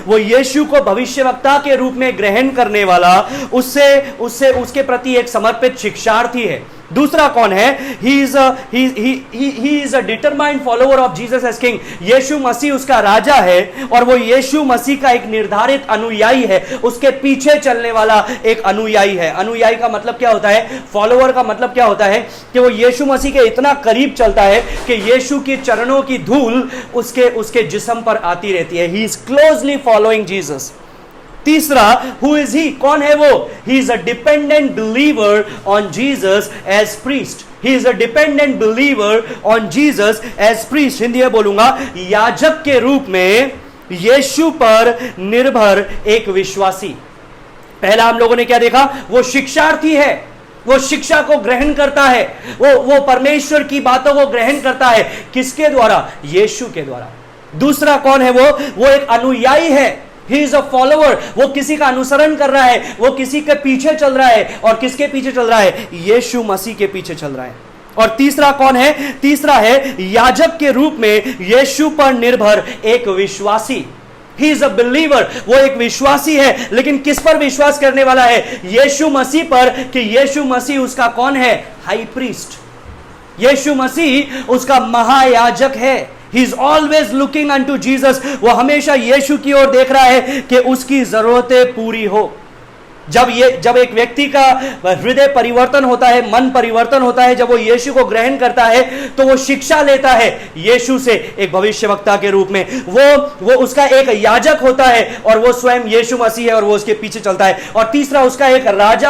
वो यीशु को भविष्यवक्ता के रूप में ग्रहण करने वाला, उसके प्रति एक समर्पित शिक्षार्थी है। दूसरा कौन है? He is a determined follower of Jesus as king. यीशु मसीह उसका राजा है और वो यीशु मसीह का एक निर्धारित अनुयायी है, उसके पीछे चलने वाला एक अनुयायी है। अनुयायी का मतलब क्या होता है? फॉलोअर का मतलब क्या होता है? कि वो यीशु मसीह के इतना करीब चलता है कि यीशु के चरणों की धूल उसके जिस्म पर आती रहती है। He is closely following Jesus. तीसरा, हु इज ही? कौन है वो? He is a dependent believer on Jesus as priest. He is a dependent believer on Jesus as priest. Hindi में बोलूंगा, याजक के रूप में यीशु पर निर्भर एक विश्वासी। पहला हम लोगों ने क्या देखा? वो शिक्षार्थी है, वो शिक्षा को ग्रहण करता है, वो परमेश्वर की बातों को ग्रहण करता है। किसके द्वारा? यीशु के द्वारा। दूसरा कौन है वो एक अनुयायी है। He is a follower, वो किसी का अनुसरण कर रहा है, वो किसी के पीछे चल रहा है। और किसके पीछे चल रहा है? यीशु मसीह के पीछे चल रहा है। और तीसरा कौन है? तीसरा है याजक के रूप में यीशु पर निर्भर एक विश्वासी। He is a believer, वो एक विश्वासी है। लेकिन किस पर विश्वास करने वाला है? यीशु मसीह पर, कि यीशु मसीह उसका कौन है? High priest. यीशु मसीह उसका महायाजक है। He is always looking unto Jesus. वो हमेशा यीशु की ओर देख रहा है कि उसकी जरूरतें पूरी हो। जब एक व्यक्ति का हृदय परिवर्तन होता है, मन परिवर्तन होता है, जब वो यीशु को ग्रहण करता है तो वो शिक्षा लेता है यीशु से एक भविष्यवक्ता के रूप में। वो उसका एक याजक होता है और वो स्वयं यीशु मसीह है और वो उसके पीछे चलता है। और तीसरा उसका एक राजा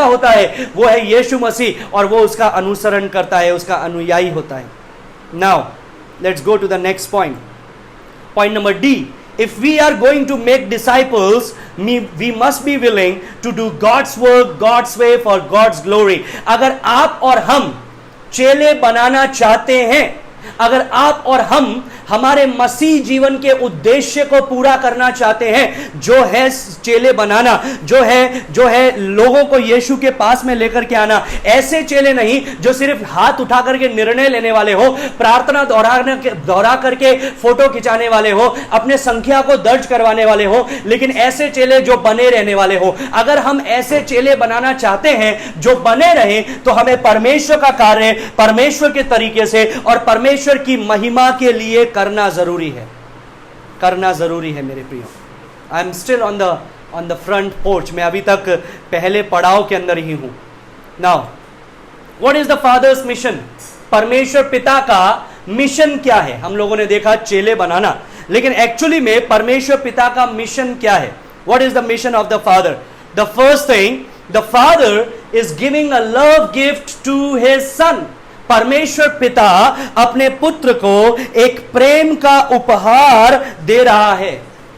होता है, वो है यीशु मसीह और वो उसका अनुसरण करता है, उसका अनुयायी होता है। Now let's go to the next point. Point number D, if we are going to make disciples, we must be willing to do God's work, God's way, for God's glory. अगर आप और हम चेले बनाना चाहते हैं, अगर आप और हम हमारे मसीह जीवन के उद्देश्य को पूरा करना चाहते हैं, जो है चेले बनाना, जो है लोगों को यीशु के पास में लेकर के आना। ऐसे चेले नहीं जो सिर्फ हाथ उठा करके निर्णय लेने वाले हो, प्रार्थना दोहरा करके फोटो खिंचाने वाले हो, अपने संख्या को दर्ज करवाने वाले हो, लेकिन ऐसे चेले जो बने रहने वाले हो। अगर हम ऐसे चेले बनाना चाहते हैं जो बने रहें, तो हमें परमेश्वर का कार्य परमेश्वर के तरीके से और परमेश्वर की महिमा के लिए करना जरूरी है मेरे प्रियो। I am still on the front porch, मैं अभी तक पहले पड़ाव के अंदर ही हूं। Now what is the father's mission? परमेश्वर पिता का मिशन क्या है? हम लोगों ने देखा चेले बनाना, लेकिन एक्चुअली में परमेश्वर पिता का मिशन क्या है? What is the mission of the father? The first thing, the father is giving a love gift to his son. परमेश्वर पिता अपने पुत्र को एक प्रेम का उपहार दे रहा है।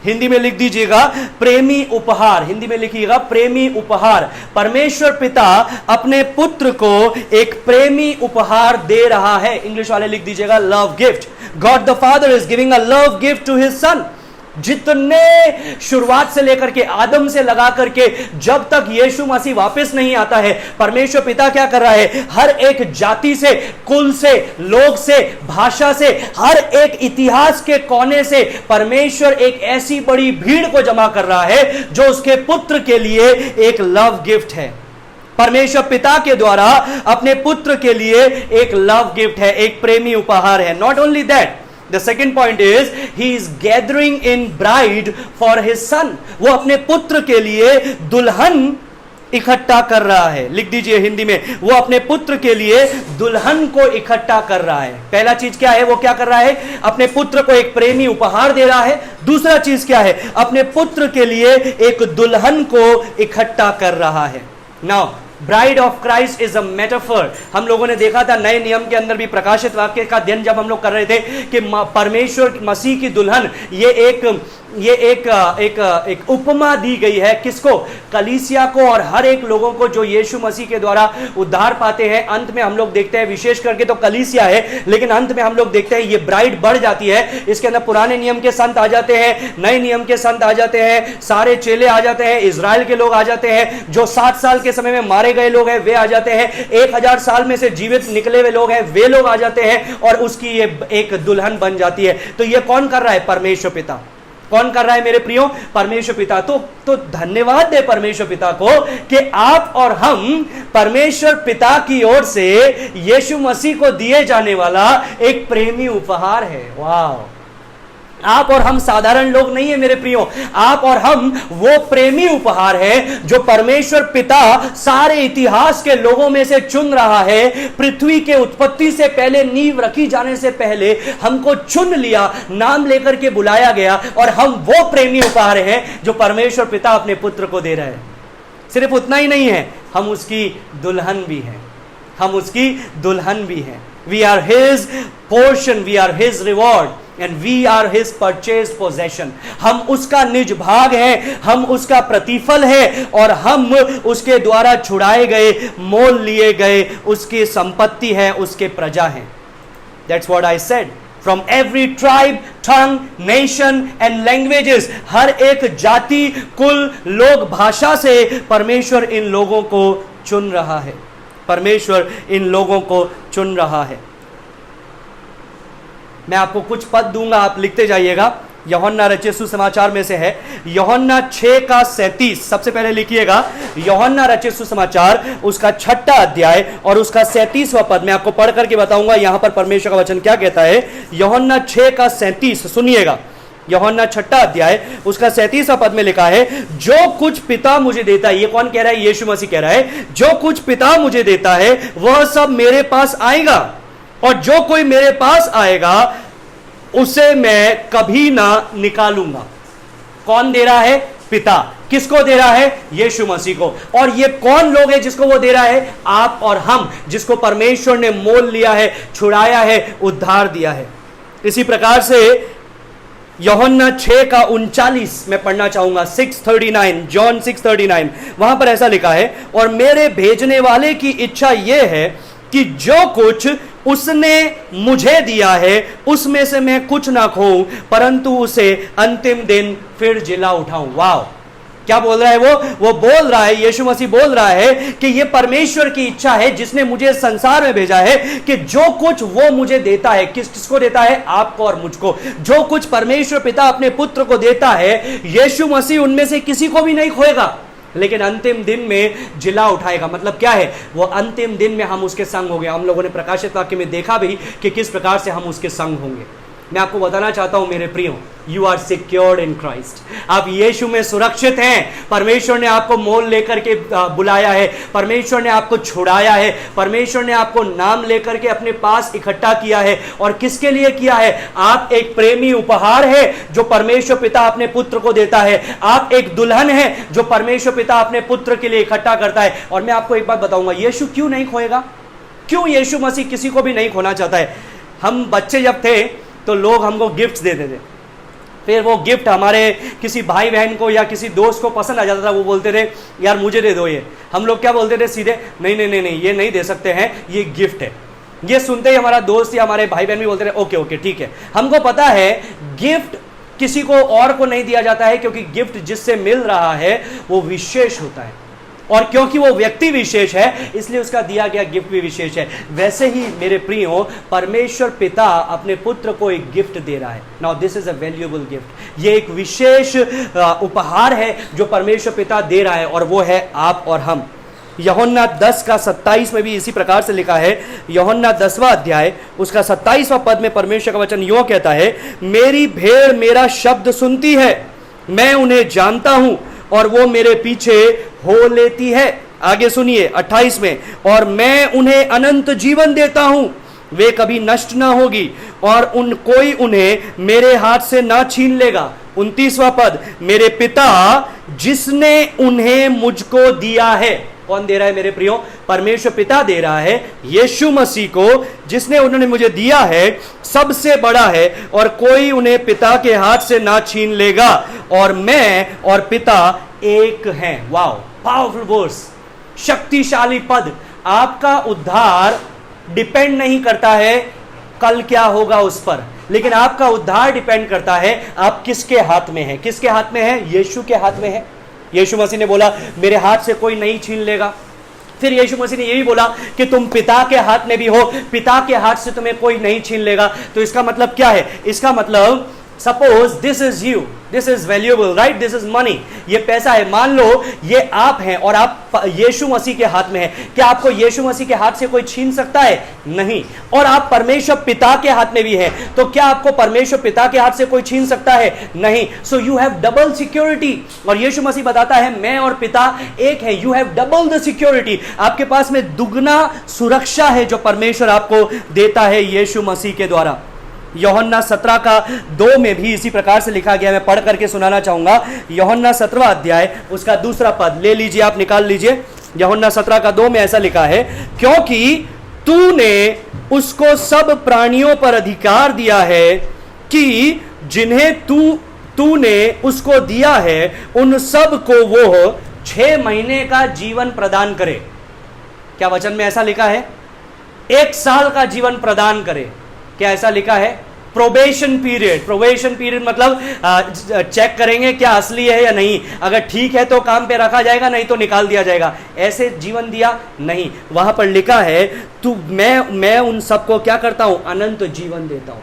हिंदी में लिख दीजिएगा प्रेमी उपहार, हिंदी में लिखिएगा प्रेमी उपहार। परमेश्वर पिता अपने पुत्र को एक प्रेमी उपहार दे रहा है। इंग्लिश वाले लिख दीजिएगा love gift. God the father is giving a love gift to his son. जितने शुरुआत से लेकर के आदम से लगा करके जब तक यीशु मसीह वापस नहीं आता है, परमेश्वर पिता क्या कर रहा है? हर एक जाति से, कुल से, लोग से, भाषा से, हर एक इतिहास के कोने से परमेश्वर एक ऐसी बड़ी भीड़ को जमा कर रहा है जो उसके पुत्र के लिए एक लव गिफ्ट है। परमेश्वर पिता के द्वारा अपने पुत्र के लिए एक लव गिफ्ट है, एक प्रेमी उपहार है। Not only that, The second point is he is gathering in bride for his son. वो अपने पुत्र के लिए दुल्हन इकट्ठा कर रहा है। लिख दीजिए हिंदी में, वो अपने पुत्र के लिए दुल्हन को इकट्ठा कर रहा है। पहला चीज क्या है? वो क्या कर रहा है? अपने पुत्र को एक प्रेमी उपहार दे रहा है। दूसरा चीज क्या है? अपने पुत्र के लिए एक दुल्हन को इकट्ठा कर रहा है। Now bride of Christ is a metaphor. हम लोगों ने देखा था नए नियम के अंदर भी प्रकाशित वाक्य का अध्ययन जब हम लोग कर रहे थे कि परमेश्वर मसीह की दुल्हन, ये एक उपमा दी गई है। किसको? कलीसिया को और हर एक लोगों को जो यीशु मसीह के द्वारा उद्धार पाते हैं। अंत में हम लोग देखते हैं, विशेष करके तो कलीसिया है, लेकिन अंत में हम लोग देखते हैं ये ब्राइड बढ़ जाती है। इसके अंदर पुराने नियम के संत आ जाते हैं, नए नियम के संत आ जाते हैं, सारे चेले आ जाते हैं, इजराइल के लोग आ जाते हैं, जो 7 साल के समय में मारे गए लोग हैं वे आ जाते हैं, 1000 साल में से जीवित निकले हुए लोग हैं वे लोग आ जाते हैं, और उसकी ये एक दुल्हन बन जाती है। तो ये कौन कर रहा है? परमेश्वर पिता। कौन कर रहा है मेरे प्रियो? परमेश्वर पिता। तो धन्यवाद दे परमेश्वर पिता को कि आप और हम परमेश्वर पिता की ओर से यीशु मसीह को दिए जाने वाला एक प्रेमी उपहार है। वाह! आप और हम साधारण लोग नहीं है मेरे प्रियो, आप और हम वो प्रेमी उपहार है जो परमेश्वर पिता सारे इतिहास के लोगों में से चुन रहा है। पृथ्वी के उत्पत्ति से पहले, नींव रखी जाने से पहले हमको चुन लिया, नाम लेकर के बुलाया गया, और हम वो प्रेमी उपहार हैं जो परमेश्वर पिता अपने पुत्र को दे रहे हैं। सिर्फ उतना ही नहीं है, हम उसकी दुल्हन भी हैं, हम उसकी दुल्हन भी हैं। We are his portion, we are his reward, and we are his purchased possession. हम उसका निज भाग हैं, हम उसका प्रतिफल है, और हम उसके द्वारा छुड़ाए गए, मोल लिए गए उसकी संपत्ति है, उसके प्रजा हैं। That's what I said. From every tribe, tongue, nation and languages, हर एक जाति, कुल, लोग, भाषा से परमेश्वर इन लोगों को चुन रहा है। परमेश्वर इन लोगों को चुन रहा है। मैं आपको कुछ पद दूंगा, आप लिखते जाइएगा। यूहन्ना रचित सुसमाचार में से है, यूहन्ना 6:37। सबसे पहले लिखिएगा यूहन्ना रचित सुसमाचार, उसका 6ठा अध्याय और उसका 37वां पद। मैं आपको पढ़ करके बताऊंगा यहां पर परमेश्वर का वचन क्या कहता है। यूहन्ना 6:37 सुनिएगा। यूहन्ना 6 अध्याय उसका 37वां पद में लिखा है, जो कुछ पिता मुझे देता है, ये कौन कह रहा है? यीशु मसीह कह रहा है, जो कुछ पिता मुझे देता है वह सब मेरे पास आएगा, और जो कोई मेरे पास आएगा उसे मैं कभी ना निकालूंगा। कौन दे रहा है? पिता। किसको दे रहा है? यीशु मसीह को। और ये कौन लोग हैं जिसको वो दे रहा है? आप और हम, जिसको परमेश्वर ने मोल लिया है, छुड़ाया है, उद्धार दिया है। इसी प्रकार से यूहन्ना 6 का 39 मैं पढ़ना चाहूंगा, 6:39, जॉन 6:39, वहां पर ऐसा लिखा है, और मेरे भेजने वाले की इच्छा यह है कि जो कुछ उसने मुझे दिया है उसमें से मैं कुछ ना खोऊं, परंतु उसे अंतिम दिन फिर जिला उठाऊं। वाह, क्या बोल रहा है वो बोल रहा है, यीशु मसीह बोल रहा है कि ये परमेश्वर की इच्छा है जिसने मुझे संसार में भेजा है, कि जो कुछ वो मुझे देता है, किसको देता है? आपको और मुझको। जो कुछ परमेश्वर पिता अपने पुत्र को देता है, यीशु मसीह उनमें से किसी को भी नहीं खोएगा, लेकिन अंतिम दिन में जिला उठाएगा। मतलब क्या है? वो अंतिम दिन में हम उसके संग होंगे। हम लोगों ने प्रकाशित वाक्य में देखा भी कि किस प्रकार से हम उसके संग होंगे। मैं आपको बताना चाहता हूं मेरे प्रियो, you are secured in Christ. आप यीशु में सुरक्षित हैं। परमेश्वर ने आपको मोल लेकर के बुलाया है, परमेश्वर ने आपको छुड़ाया है, परमेश्वर ने आपको नाम लेकर के अपने पास इकट्ठा किया है। और किसके लिए किया है? आप एक प्रेमी उपहार है जो परमेश्वर पिता अपने पुत्र को देता है। आप एक दुल्हन है जो परमेश्वर पिता अपने पुत्र के लिए इकट्ठा करता है। और मैं आपको एक बात बताऊंगा, यीशु क्यों नहीं खोएगा? क्यों यीशु मसीह किसी को भी नहीं खोना चाहता है? हम बच्चे जब थे तो लोग हमको गिफ्ट्स देते थे, फिर वो गिफ्ट हमारे किसी भाई बहन को या किसी दोस्त को पसंद आ जाता था, वो बोलते थे यार मुझे दे दो ये। हम लोग क्या बोलते थे? सीधे नहीं नहीं नहीं नहीं, ये नहीं दे सकते हैं, ये गिफ्ट है। ये सुनते ही हमारा दोस्त या हमारे भाई बहन भी बोलते थे ओके ओके ठीक है। हमको पता है गिफ्ट किसी को और को नहीं दिया जाता है, क्योंकि गिफ्ट जिससे मिल रहा है वो विशेष होता है, और क्योंकि वो व्यक्ति विशेष है इसलिए उसका दिया गया गिफ्ट भी विशेष है। वैसे ही मेरे प्रियो, परमेश्वर पिता अपने पुत्र को एक गिफ्ट दे रहा है। Now this is a valuable gift. ये एक विशेष उपहार है जो परमेश्वर पिता दे रहा है, और वो है आप और हम। यूहन्ना 10 का 27 में भी इसी प्रकार से लिखा है। यूहन्ना 10वां अध्याय उसका 27वां पद में परमेश्वर का वचन यूं कहता है, मेरी भेड़ मेरा शब्द सुनती है, मैं उन्हें जानता हूं और वो मेरे पीछे हो लेती है। आगे सुनिए 28 में, और मैं उन्हें अनंत जीवन देता हूं, वे कभी नष्ट ना होगी और कोई उन्हें मेरे हाथ से ना छीन लेगा। 29वां पद, मेरे पिता जिसने उन्हें मुझको दिया है। कौन दे रहा है मेरे प्रियो? परमेश्वर पिता दे रहा है यीशु मसीह को, जिसने उन्होंने मुझे दिया है सबसे बड़ा है और कोई उन्हें पिता के हाथ से ना छीन लेगा, और मैं और पिता एक हैं। वाओ, पावरफुल वर्स, शक्तिशाली पद। आपका उद्धार डिपेंड नहीं करता है कल क्या होगा उस पर, लेकिन आपका उद्धार डिपेंड करता है आप किसके हाथ में है। किसके हाथ में है? यीशु के हाथ में है। यीशु मसीह ने बोला मेरे हाथ से कोई नहीं छीन लेगा। फिर यीशु मसीह ने यह भी बोला कि तुम पिता के हाथ में भी हो, पिता के हाथ से तुम्हें कोई नहीं छीन लेगा। तो इसका मतलब क्या है? इसका मतलब suppose this is you, this is valuable, right, this is money, ये पैसा है। मान लो ये आप हैं और आप यीशु मसीह के हाथ में हैं। क्या आपको यीशु मसीह के हाथ से कोई छीन सकता है? नहीं। और आप परमेश्वर पिता के हाथ में भी हैं, तो क्या आपको परमेश्वर पिता के हाथ से कोई छीन सकता है? नहीं। So you have double security. और यीशु मसीह बताता है मैं और पिता एक है। You have double the security. आपके पास में दुगना सुरक्षा है जो परमेश्वर आपको देता है यीशु मसीह के द्वारा। यूहन्ना 17 का 2 में भी इसी प्रकार से लिखा गया। मैं पढ़ करके सुनाना चाहूंगा। यूहन्ना 17वां अध्याय उसका 2 पद ले लीजिए, आप निकाल लीजिए। यूहन्ना 17 का 2 में ऐसा लिखा है, क्योंकि तूने उसको सब प्राणियों पर अधिकार दिया है कि जिन्हें तूने उसको दिया है उन सब को वो 6 महीने का जीवन प्रदान करे। क्या वचन में ऐसा लिखा है? 1 साल का जीवन प्रदान करे। क्या ऐसा लिखा है? Probation period. प्रोबेशन पीरियड मतलब चेक करेंगे क्या असली है या नहीं। अगर ठीक है तो काम पे रखा जाएगा, नहीं तो निकाल दिया जाएगा। ऐसे जीवन दिया नहीं। वहां पर लिखा है मैं उन सबको क्या करता हूं? अनंत जीवन देता हूं।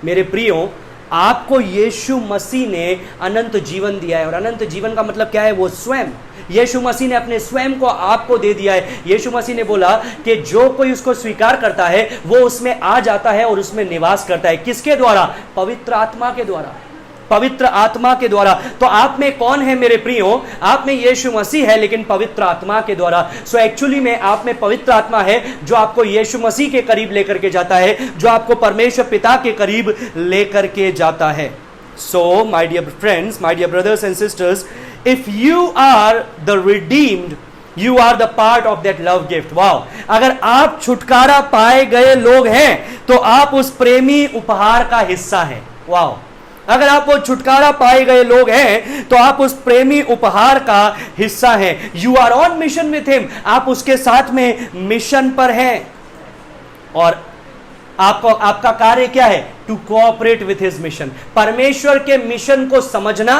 मेरे प्रियो, आपको यीशु मसीह ने अनंत जीवन दिया है। और अनंत जीवन का मतलब क्या है? वो स्वयं, यीशु मसीह ने अपने स्वयं को आपको दे दिया है। यीशु मसीह ने बोला कि जो कोई उसको स्वीकार करता है वो उसमें आ जाता है और उसमें निवास करता है। किसके द्वारा? पवित्र आत्मा के द्वारा। पवित्र आत्मा के द्वारा। तो आप में कौन है मेरे प्रियो? आप में यीशु मसीह है, लेकिन पवित्र आत्मा के द्वारा। सो एक्चुअली में आप में पवित्र आत्मा है जो आपको यीशु मसीह के करीब लेकर के जाता है, जो आपको परमेश्वर पिता के करीब लेकर के जाता है। So my dear friends, my dear brothers and sisters, if you are the redeemed, You are the part of that love gift. Wow! अगर आप छुटकारा पाए गए लोग हैं तो आप उस प्रेमी उपहार का हिस्सा हैं। वाओ! अगर आप वो छुटकारा पाए गए लोग हैं तो आप उस प्रेमी उपहार का हिस्सा हैं। You are on mission with him. आप उसके साथ में मिशन पर हैं और आपका कार्य क्या है? To cooperate with his mission. परमेश्वर के मिशन को समझना,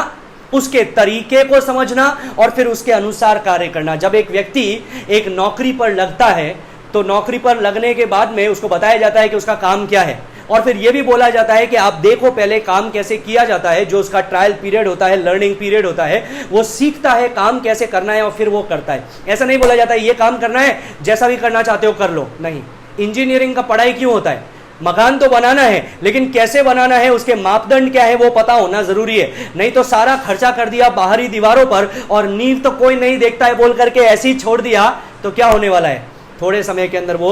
उसके तरीके को समझना और फिर उसके अनुसार कार्य करना। जब एक व्यक्ति एक नौकरी पर लगता है तो नौकरी पर लगने के बाद में उसको बताया जाता है कि उसका काम क्या है, और फिर यह भी बोला जाता है कि आप देखो पहले काम कैसे किया जाता है। जो उसका ट्रायल पीरियड होता है, लर्निंग पीरियड होता है, वो सीखता है काम कैसे करना है और फिर वो करता है। ऐसा नहीं बोला जाता है ये काम करना है, जैसा भी करना चाहते हो कर लो। नहीं, इंजीनियरिंग का पढ़ाई क्यों होता है? मकान तो बनाना है, लेकिन कैसे बनाना है, उसके मापदंड क्या है वो पता होना जरूरी है। नहीं तो सारा खर्चा कर दिया बाहरी दीवारों पर और नींव तो कोई नहीं देखता है बोल करके ऐसे ही छोड़ दिया तो क्या होने वाला है? थोड़े समय के अंदर वो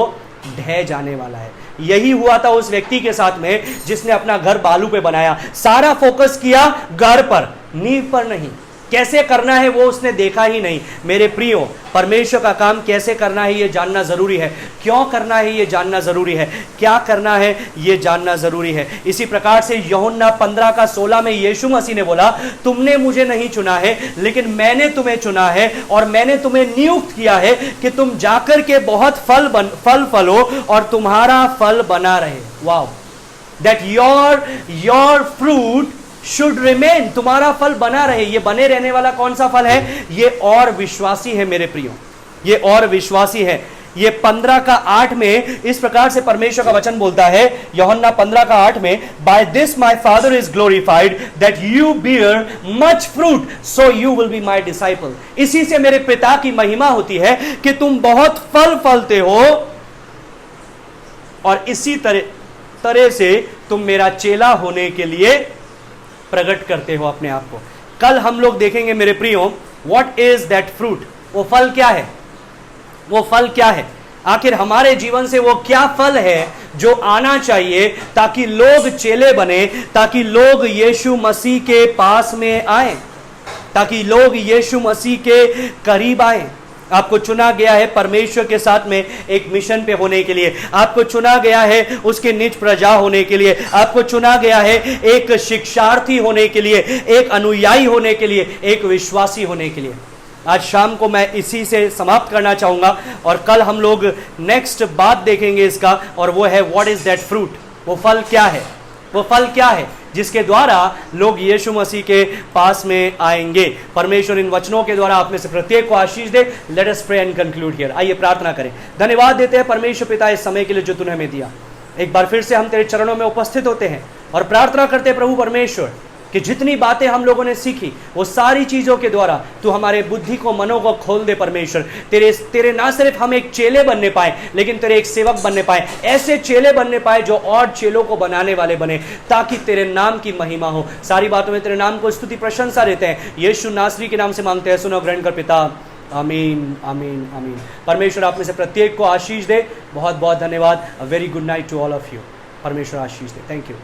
ढह जाने वाला है। यही हुआ था उस व्यक्ति के साथ में जिसने अपना घर बालू पे बनाया। सारा फोकस किया घर पर, नींव पर नहीं। कैसे करना है वो उसने देखा ही नहीं। मेरे प्रियो, परमेश्वर का काम कैसे करना है ये जानना जरूरी है, क्यों करना है ये जानना जरूरी है, क्या करना है ये जानना जरूरी है। इसी प्रकार से यूहन्ना 15:16 में यीशु मसीह ने बोला, तुमने मुझे नहीं चुना है लेकिन मैंने तुम्हें चुना है और मैंने तुम्हें नियुक्त किया है कि तुम जाकर के बहुत फल फलो और तुम्हारा फल बना रहे। Wow! That your fruit should remain, तुम्हारा फल बना रहे। ये बने रहने वाला कौन सा फल है? ये और विश्वासी है मेरे प्रियो, ये और विश्वासी है। ये 15:8 में इस प्रकार से परमेश्वर का वचन बोलता है, यूहन्ना 15:8 में, by this my father is glorified that you bear much fruit so you will be my disciple. इसी से मेरे पिता की महिमा होती है कि तुम बहुत फल फलते हो और इसी तरह से तुम मेरा चेला होने के लिए प्रकट करते हो अपने आप को। कल हम लोग देखेंगे मेरे प्रियो, व्हाट इज दैट फ्रूट, वो फल क्या है, वो फल क्या है, आखिर हमारे जीवन से वो क्या फल है जो आना चाहिए ताकि लोग चेले बने, ताकि लोग यीशु मसीह के पास में आए, ताकि लोग यीशु मसीह के करीब आए। आपको चुना गया है परमेश्वर के साथ में एक मिशन पे होने के लिए, आपको चुना गया है उसके निज प्रजा होने के लिए, आपको चुना गया है एक शिक्षार्थी होने के लिए, एक अनुयायी होने के लिए, एक विश्वासी होने के लिए। आज शाम को मैं इसी से समाप्त करना चाहूंगा और कल हम लोग नेक्स्ट बात देखेंगे इसका, और वो है व्हाट इज दैट फ्रूट, वो फल क्या है, वो फल क्या है जिसके द्वारा लोग यीशु मसीह के पास में आएंगे। परमेश्वर इन वचनों के द्वारा आप में से प्रत्येक को आशीष दे। Let us pray and conclude here. आइए प्रार्थना करें। धन्यवाद देते हैं परमेश्वर पिता इस समय के लिए जो तूने हमें दिया। एक बार फिर से हम तेरे चरणों में उपस्थित होते हैं और प्रार्थना करते हैं प्रभु परमेश्वर कि जितनी बातें हम लोगों ने सीखी वो सारी चीजों के द्वारा तू हमारे बुद्धि को, मनों को खोल दे परमेश्वर। तेरे ना सिर्फ हम एक चेले बनने पाए लेकिन तेरे एक सेवक बनने पाए, ऐसे चेले बनने पाए जो और चेलों को बनाने वाले बने, ताकि तेरे नाम की महिमा हो। सारी बातों में तेरे नाम को स्तुति प्रशंसा देते हैं, यीशु नासरी के नाम से मांगते हैं, सुनो ग्रहण कर पिता, आमीन आमीन आमीन। परमेश्वर आप में से प्रत्येक को आशीष दे। बहुत बहुत धन्यवाद। A very good night to all of you. परमेश्वर आशीष दे। Thank you.